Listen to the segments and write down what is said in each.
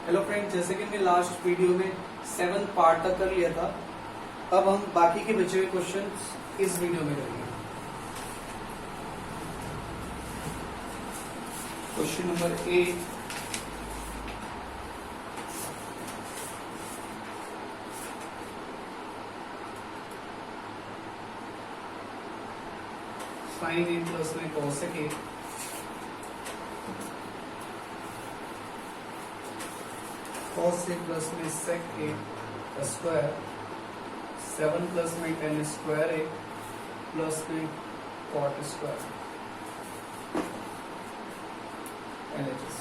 Hello friends, जैसे कि मैं लास्ट वीडियो में 7th पार्ट तक कर लिया था, अब हम बाकी के बचे हुए क्वेश्चंस इस वीडियो में करेंगे। क्वेश्चन नंबर 8, साइन ए प्लस में कोसेक ए cos ए प्लस में sec ए स्क्वायर 7 प्लस में tan स्क्वायर ए प्लस में cot स्क्वायर LHS।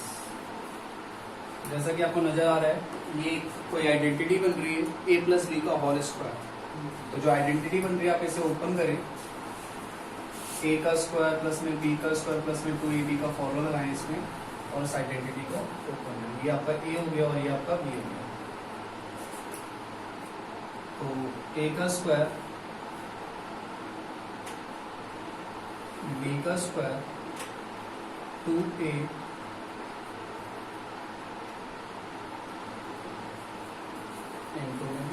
जैसा कि आपको नजर आ रहा है, ये कोई आइडेंटिटी बन रही है a प्लस बी का होल स्क्वायर। तो जो आइडेंटिटी बन रही है, आप इसे ओपन करें, a का स्क्वायर प्लस में b का स्क्वायर प्लस में 2ab का फॉर्मूला लगाएं इसमें और इस आइडेंटिटी को ओपन करें। ये आपका a हो गया और ये आपका b हो गया। तो a का स्क्वायर b का स्क्वायर 2a इंटू में b,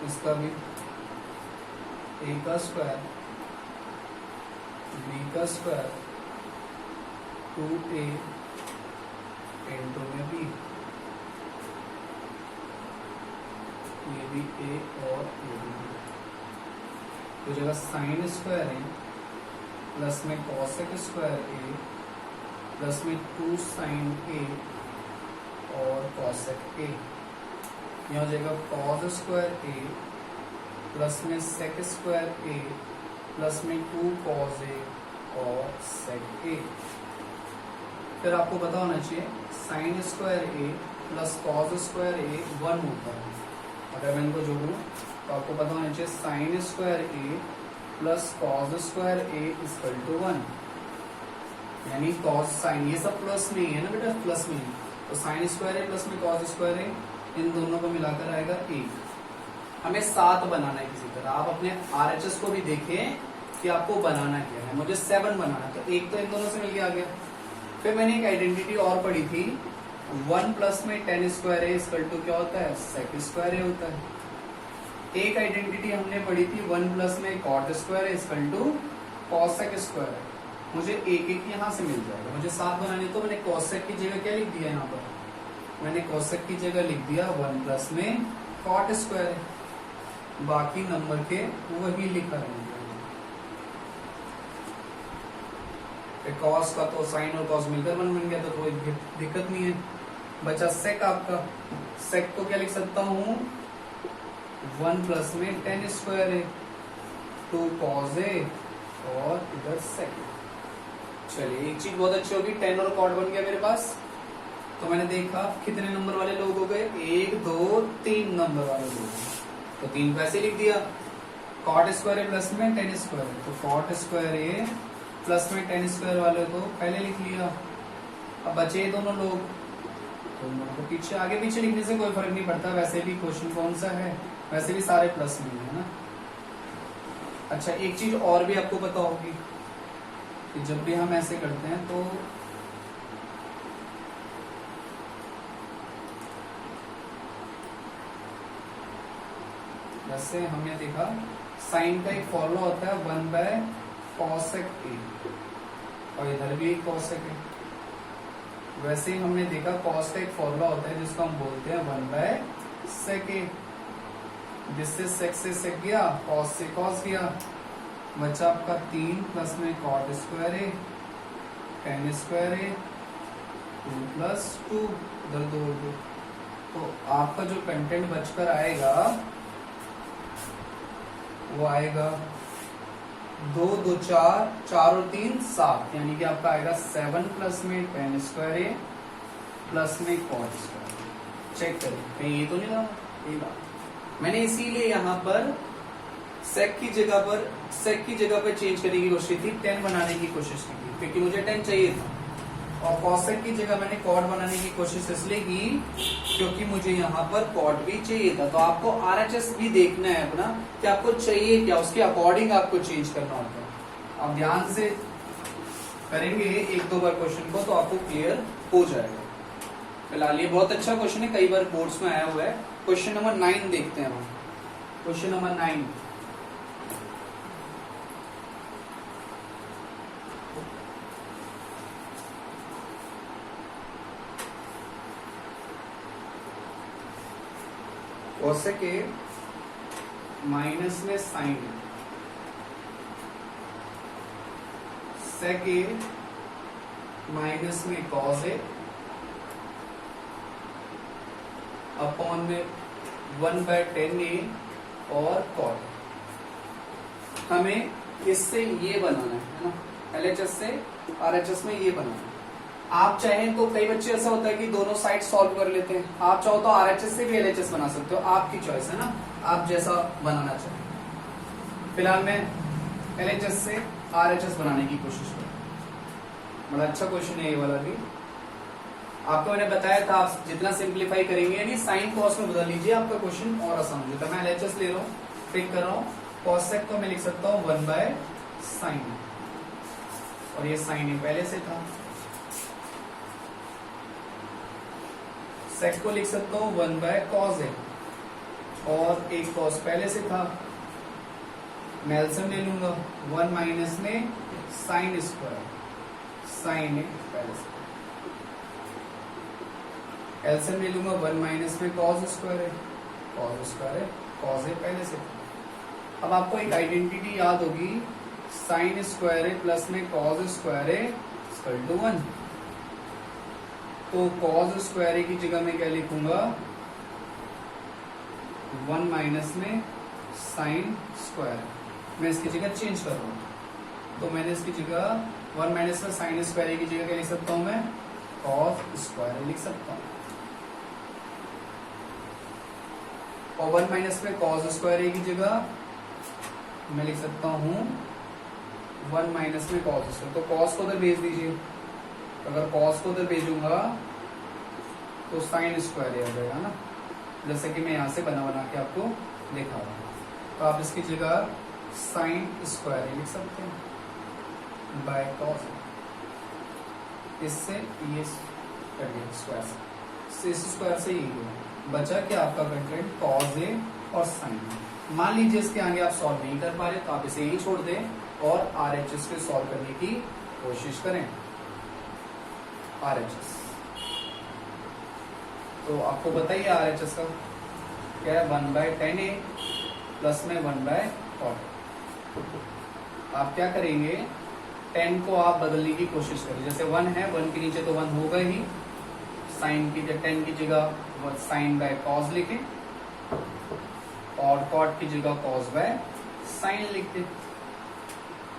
इसका भी a का स्क्वायर b का स्क्वायर 2a इंटू में b, ये भी a और ये भी b। तो जगह साइन स्क्वायर है प्लस में कॉसेक स्क्वायर a प्लस में 2 साइन a और कॉसेक a, यहाँ जगह कॉस स्क्वायर a प्लस में सेक स्क्वायर a प्लस में 2 कॉस a और सेक a। फिर आपको पता होना चाहिए sine square a plus cos square a 1 होता है। अगर मैं इनको जोड़ूं तो आपको पता होना चाहिए sine square a plus cos square a equal to 1, यानी कॉस साइन, ये सब प्लस में ही है ना बेटा, प्लस में ही। तो साइन स्क्वायर a प्लस में कॉस स्क्वायर a, इन दोनों को मिलाकर आएगा 1। हमें 7 बनाना है किसी तरह। आप अपने RHS को भी देखें कि आपको बनाना क्या है। मुझे 7 बनाना है, तो 1 तो इन दोनों से मिल आ गया। फिर मैंने एक आइडेंटिटी और पढ़ी थी, 1 प्लस में tan square A equal to क्या होता है, sec स्क्वायर ए होता है। एक आइडेंटिटी हमने पढ़ी थी 1 प्लस में cot square A equal to cosec square. मुझे एक एक यहाँ से मिल जाएगा। मुझे 7 बनाने, तो मैंने cosec की जगह क्या लिख दिया यहाँ पर, मैंने cosec की जगह लिख दिया 1 प्लस में cot स्क्वायर, बाकी नंबर के वही लिखा रहेंगे। कॉस का तो साइन और कॉस मिलकर 1 बन गया, तो कोई दिक्कत नहीं है। बचा सेक आपका, सेक को क्या लिख सकता हूँ, 1 प्लस में tan स्क्वायर है 2 cos a और इधर सेक। चलिए, एक चीज बहुत अच्छी होगी, tan और cot बन गया मेरे पास। तो मैंने देखा कितने नंबर वाले लोग हो गए, 1 2 3 नंबर वाले लोग, तो 3 पैसे लिख दिया। cot स्क्वायर है प्लस में tan स्क्वायर है, तो cot स्क्वायर है प्लस में tan स्क्वायर वाले को पहले लिख लिया। अब बचे ये दोनों लोग, तो दोनों को पीछे आगे पीछे लिखने से कोई फर्क नहीं पड़ता। वैसे भी क्वेश्चन कौन सा है, वैसे भी सारे प्लस में है ना। अच्छा, एक चीज और भी आपको पता होगी कि जब भी हम ऐसे करते हैं तो वैसे हमने देखा साइन का एक फॉर्मूला होता है 1 बाय cosec a, और इधर भी एक cosec है। वैसे ही हमने देखा cos का एक फॉर्मूला होता है जिसको हम बोलते हैं 1 बाय sec a, जिससे sec से sec गया, cos से cos गया, बचा आपका 3 प्लस में cot square a tan square a 2 plus 2 इधर 2। तो आपका जो कंटेंट बचकर आएगा वो आएगा 2 2 4 4 और 3 7, यानी कि आपका आएगा 7 प्लस में tan स्क्वायर ए प्लस में cot स्क्वायर। चेक करें कहीं ये तो नहीं रहा। मैंने इसीलिए यहाँ पर sec की जगह पर चेंज करने की कोशिश थी, tan बनाने की कोशिश की थी, क्योंकि मुझे tan चाहिए था। और cosec की जगह मैंने cot बनाने की कोशिश इसलिए की क्योंकि मुझे यहाँ पर cot भी चाहिए था। तो आपको RHS भी देखना है अपना कि आपको चाहिए क्या, उसके अकॉर्डिंग आपको चेंज करना होता है। अब ध्यान से करेंगे एक दो बार क्वेश्चन को तो आपको क्लियर हो जाएगा। फिलहाल ये बहुत अच्छा क्वेश्चन है, कई बार बोर्ड्स में आया हुआ है। क्वेश्चन नंबर 9 देखते हैं हम। क्वेश्चन नंबर 9, कोसेक ए माइनस में साइन ए, सेक ए माइनस में कॉस ए अपॉन में 1/10 ए और कॉट। हमें इससे ये बनाना है ना, LHS से RHS में ये बनाना है। आप चाहें तो कई बच्चे ऐसा होता है कि दोनों साइड सॉल्व कर लेते हैं, आप चाहो तो RHS से भी LHS बना सकते हो, आपकी चॉइस है ना, आप जैसा बनाना चाहें। फिलहाल मैं LHS से RHS बनाने की कोशिश करूँ। बड़ा अच्छा क्वेश्चन है ये वाला भी। आपको मैंने बताया था आप जितना सिंप्लीफाई करेंगे यानी साइन कॉस में बदल लीजिए, आपका क्वेश्चन और आसान हो जाता है। मैं LHS ले रहा हूँ, पिक कर रहा हूँ। कॉसेक को मैं लिख सकता हूँ 1/sin, और ये साइन ए पहले से था। सेक को लिख सकता हूँ 1/cos ए, और एक कॉस पहले से था। मैं एलसीएम ले लूंगा, 1 माइनस में साइन स्क्वायर, साइन ए पहले से। एलसीएम ले लूंगा, 1 माइनस में कॉस स्क्वायर है, कॉस स्क्वायर है, कॉस ए पहले से था। अब आपको एक आइडेंटिटी याद होगी, साइन स्क्वायर ए प्लस में cos square A equal to 1। तो कॉस स्क्वायर ए की जगह मैं क्या लिखूंगा, 1 माइनस में साइन स्क्वायर। मैं इसकी जगह चेंज कर रहा हूं, तो मैंने इसकी जगह 1 माइनस में साइन स्क्वायर ए की जगह क्या लिख सकता हूं, मैं कॉस स्क्वायर ए लिख सकता हूं। और 1 माइनस में कॉस स्क्वायर ए की जगह मैं लिख सकता हूं 1 माइनस में कॉस स्क्वायर। तो कॉस को उधर भेज दीजिए, अगर कॉस को उधर भेजूंगा तो साइन स्क्वायर आ जाएगा ना, जैसे कि मैं यहां से बना बना के आपको दिखा रहा हूं। तो आप इसकी जगह साइन स्क्वायर लिख सकते हैं बाय कॉस। इससे ये स्क्वायर से, इस स्क्वायर से ये बचा क्या आपका कंटेंट, कॉस ए और साइन। मान लीजिए इसके आगे आप सॉल्व नहीं कर पा रहे तो आप इसे यही छोड़ दें और RHS को सॉल्व करने की कोशिश करें। RHS तो आपको बताइए RHS का क्या है, 1/10 ए प्लस में 1/cot। आप क्या करेंगे, 10 को आप बदलने की कोशिश करें। जैसे 1 है, 1 के नीचे तो 1 होगा ही, साइन की 10 की जगह साइन बाय कॉस लिखें और कॉट की जगह कॉस बाय साइन लिख दें।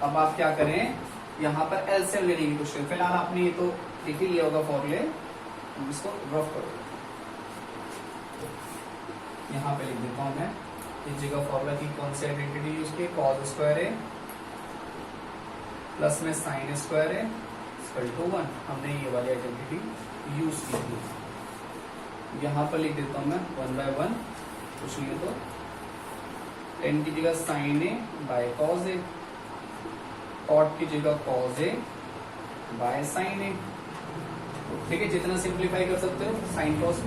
अब आप क्या करें, यहाँ पर एलसीएम लेने की कोशिश करें। फिलहाल आपने ये तो लिख ही लिया होगा फॉर्मूले, इसको रफ करो। यहाँ पे लिख देता हूं मैं, इस जगह फॉर्मूला की कौन सी आइडेंटिटी यूज की, कॉस स्क्वायर है प्लस में साइन स्क्वायर है इक्वल टू 1। हमने ये वाली आइडेंटिटी यूज की थी। यहाँ पर लिख देता हूं मैं 1/1, कुछ नहीं है तो 10 की जगह sine A by cos A, cot की जगह cos A by sine A. ठीक है, जितना सिंप्लीफाई कर सकते हो साइन कॉस।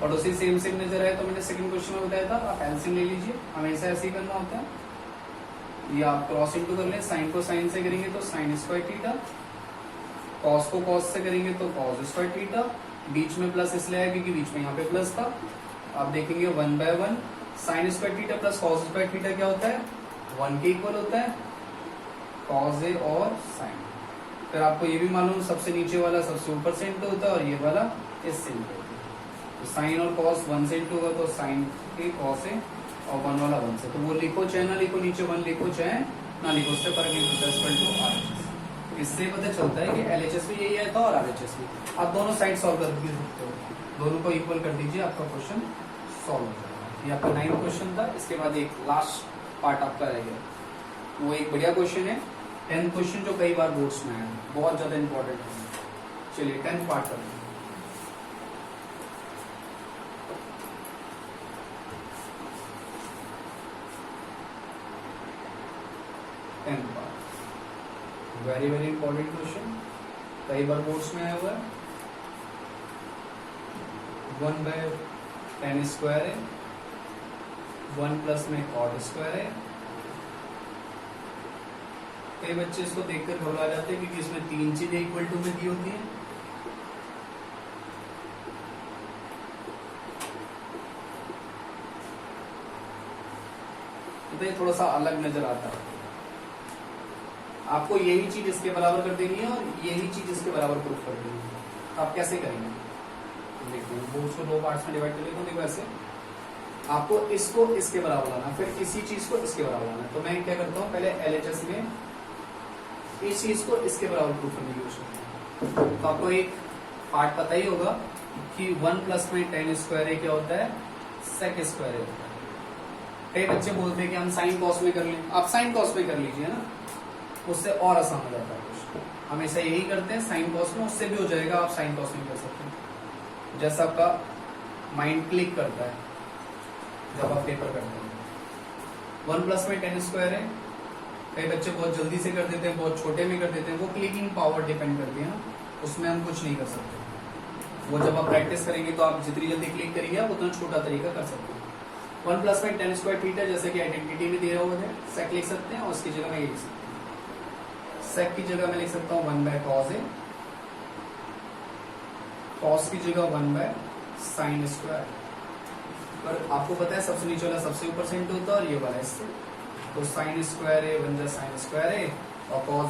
और उसी सेम नजर आए तो मैंने सेकंड क्वेश्चन में बताया था, आप एलसीएम ले लीजिए, हमेशा ऐसे ही करना होता है। ये आप क्रॉस इंटू कर लें, साइन को साइन से करेंगे तो साइन स्क्वायर थीटा, कॉस को कॉस से करेंगे तो कॉस स्क्वायर थीटा। बीच में प्लस इसलिए आया क्योंकि बीच में यहाँ पे प्लस था। आप देखेंगे 1/1 sine square theta plus cos square theta क्या होता है, 1 के इक्वल होता है, कॉस ए और साइन। फिर आपको ये भी मालूम, सबसे नीचे वाला सबसे ऊपर से इंटू होता है और ये वाला इससे इंटू होता है। तो साइन और कॉस 1 से इंटू होगा तो साइन के कॉस ए, और 1 वाला 1 से। तो वो लिखो चाहे ना लिखो, नीचे 1 लिखो चाहे ना लिखो, उससे फर्क नहीं पड़ता। Equal to RHS। इससे पता चलता है कि LHS भी यही आया था और RHS भी। आप दोनों साइड सॉल्व कर सकते हो, दोनों को इक्वल कर दीजिए, आपका क्वेश्चन सॉल्व हो जाएगा। ये आपका 9th क्वेश्चन था। इसके बाद एक लास्ट पार्ट आपका रह गया, वो एक बढ़िया क्वेश्चन है, 10th क्वेश्चन जो कई बार बोर्ड्स में आया, बहुत ज्यादा इंपॉर्टेंट है। चलिए 10th पार्ट करते हैं। वेरी वेरी इंपॉर्टेंट क्वेश्चन, कई बार बोर्ड्स में आया हुआ है। 1/tan स्क्वायर है, 1 प्लस में कॉट स्क्वायर है। कई बच्चे इसको देखकर घबरा जाते हैं क्योंकि इसमें 3 चीजें इक्वल टू में दी होती हैं। तो ये थोड़ा सा अलग नजर आता है। आपको यही चीज इसके बराबर कर देनी है और यही चीज इसके बराबर प्रूफ कर देनी है। तो आप कैसे करेंगे? देखिए बोर्ड्स को 2 पार्ट्स में डिवाइड कर लेते हैं। देखो ऐसे आपको इसको इसके बराबर लाना, फिर इसी चीज को इसके बराबर लाना। तो मैं क्या करता हूँ, पहले LHS में इस चीज को इसके बराबर प्रूफ करने की कोशिश करता हूँ। तो आपको एक पार्ट पता ही होगा कि 1 प्लस में tan स्क्वायर ए क्या होता है, sec स्क्वायर ए होता है। कई बच्चे बोलते हैं कि हम साइन कॉस में कर लें, आप साइन कॉस में कर लीजिए ना, उससे और आसान हो जाता है कुछ। हमेशा यही करते हैं साइन कॉस में, उससे भी हो जाएगा, आप साइन कॉस में कर सकते हैं। जैसा आपका माइंड क्लिक करता है जब आप पेपर करते हैं। 1 प्लस में tan स्क्वायर है, कई बच्चे बहुत जल्दी से कर देते हैं, बहुत छोटे में कर देते हैं। वो क्लिकिंग पावर डिपेंड करती है ना, उसमें हम कुछ नहीं कर सकते। वो जब आप प्रैक्टिस करेंगे तो आप जितनी जल्दी क्लिक करेंगे आप उतना छोटा तरीका कर सकते हैं। 1 प्लस में tan स्क्वायर थीटा, जैसे कि आइडेंटिटी में दे रहा हुआ है, सेक लिख सकते हैं और उसकी जगह में ये लिख सकते हैं। सेक की जगह मैं लिख सकता हूँ 1/cos ए, cos की जगह 1/sin स्क्वायर। पर आपको पता है सबसे नीचे वाला सबसे ऊपर सेंट होता है और ये वाला इससे, तो sin स्क्वायर है 1/sin स्क्वायर है, और cos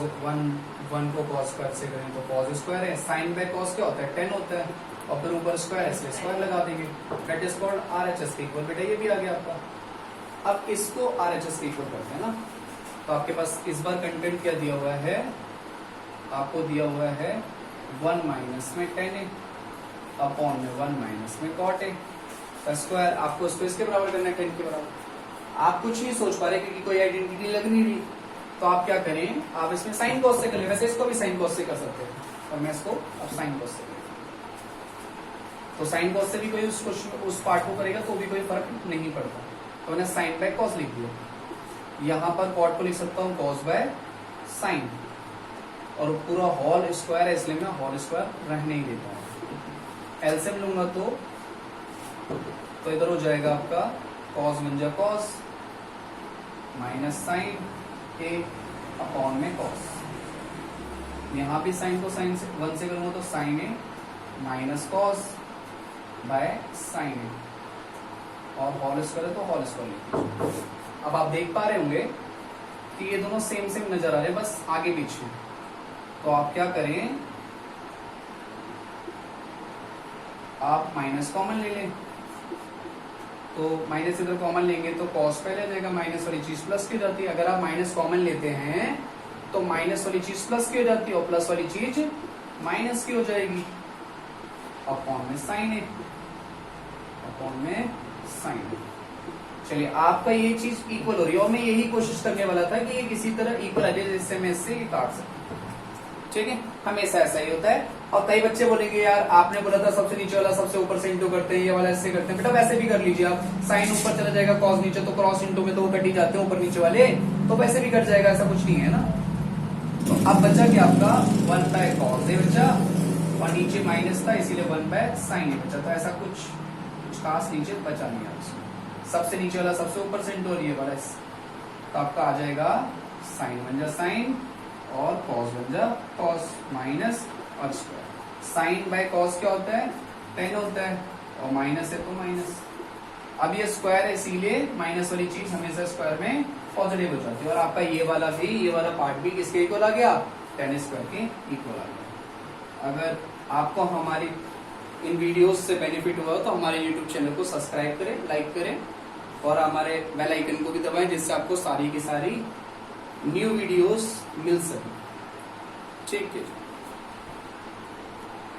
1 को cos स्क्वायर से करें तो cos स्क्वायर है। sin/cos क्या होता है, tan होता है, और फिर ऊपर स्क्वायर है इसलिए स्क्वायर लगा देंगे। दैट इज कॉल्ड RHS के इक्वल। बेटा ये भी आ गया आपका। अब इसको RHS के इक्वल करते हैं ना, तो आपके पास इस बार कंटेंट क्या दिया हुआ है, आपको दिया हुआ है 1 माइनस में tan है अपॉन में 1 माइनस में cot है का स्क्वायर। आपको इसको इसके बराबर करना है, tan के बराबर। आप कुछ नहीं सोच पा रहे क्योंकि कोई आइडेंटिटी लग नहीं रही, तो आप क्या करें, आप इसमें साइन कॉस से कर ले। वैसे इसको भी साइन कॉस से कर सकते हैं, और मैं इसको अब साइन कॉस से, तो साइन कॉस से भी कोई उस पार्ट को करेगा तो भी कोई फर्क नहीं पड़ता। तो मैंने sin/cos लिख दिया। यहाँ पर cot को लिख सकता हूँ cos/sin, और पूरा होल स्क्वायर है इसलिए मैं होल स्क्वायर रहने ही देता हूँ। एलसीएम लूंगा तो इधर हो जाएगा आपका cos 1 cos minus sin a upon में cos। यहाँ भी साइन को साइन से 1 से करूंगा तो sin a minus cos by sin a, और होल स्क्वायर है तो होल स्क्वायर लिखिए। अब आप देख पा रहे होंगे कि ये दोनों सेम सेम नजर आ रहे हैं, बस आगे पीछे। तो आप क्या करें, आप माइनस कॉमन ले लें। तो माइनस इधर कॉमन लेंगे तो cos पहले आ जाएगा, माइनस वाली चीज प्लस की हो जाती है। अगर आप माइनस कॉमन लेते हैं तो माइनस वाली चीज प्लस की हो जाती है और प्लस वाली चीज माइनस की हो जाएगी। अपॉन में साइन है, अपॉन में साइन है। चलिए आपका ये चीज इक्वल हो रही है, और मैं यही कोशिश करने वाला था कि ये किसी तरह इक्वल आ जाए जिससे मैं इससे काट सकूं। ठीक है, हमेशा ऐसा ही होता है। और कई बच्चे बोलेंगे यार आपने बोला था सबसे नीचे वाला सबसे ऊपर से इंटू करते हैं, ये वाला इससे करते हैं। बेटा वैसे भी कर लीजिए आप, साइन ऊपर चला जाएगा कॉस नीचे, तो क्रॉस इंटू में तो वो कट ही जाते हैं ऊपर नीचे वाले, तो वैसे भी कट जाएगा, ऐसा कुछ नहीं है ना। तो अब बचा क्या आपका 1/cos ए बचा, और नीचे माइनस था इसीलिए 1/sin ए बचा। तो ऐसा कुछ खास नीचे बचा नहीं है। सबसे नीचे वाला सबसे ऊपर से इंटू और ये वाला, तो आपका आ जाएगा sin 1 sin और cos 1 cos माइनस और स्क्वायर। साइन बाय कॉस क्या होता है, tan होता है, और माइनस है तो माइनस। अब ये स्क्वायर है इसीलिए माइनस वाली चीज हमेशा स्क्वायर में पॉजिटिव हो जाती है। और आपका ये वाला भी, ये वाला पार्ट भी किसके इक्वल आ गया, tan स्क्वायर के इक्वल आ गया। अगर आपको हमारी इन वीडियोस से बेनिफिट हुआ तो हमारे यूट्यूब चैनल को सब्सक्राइब करें, लाइक करें, और हमारे बेल आइकन को भी दबाएं जिससे आपको सारी की सारी न्यू वीडियोस मिल सके। ठीक है।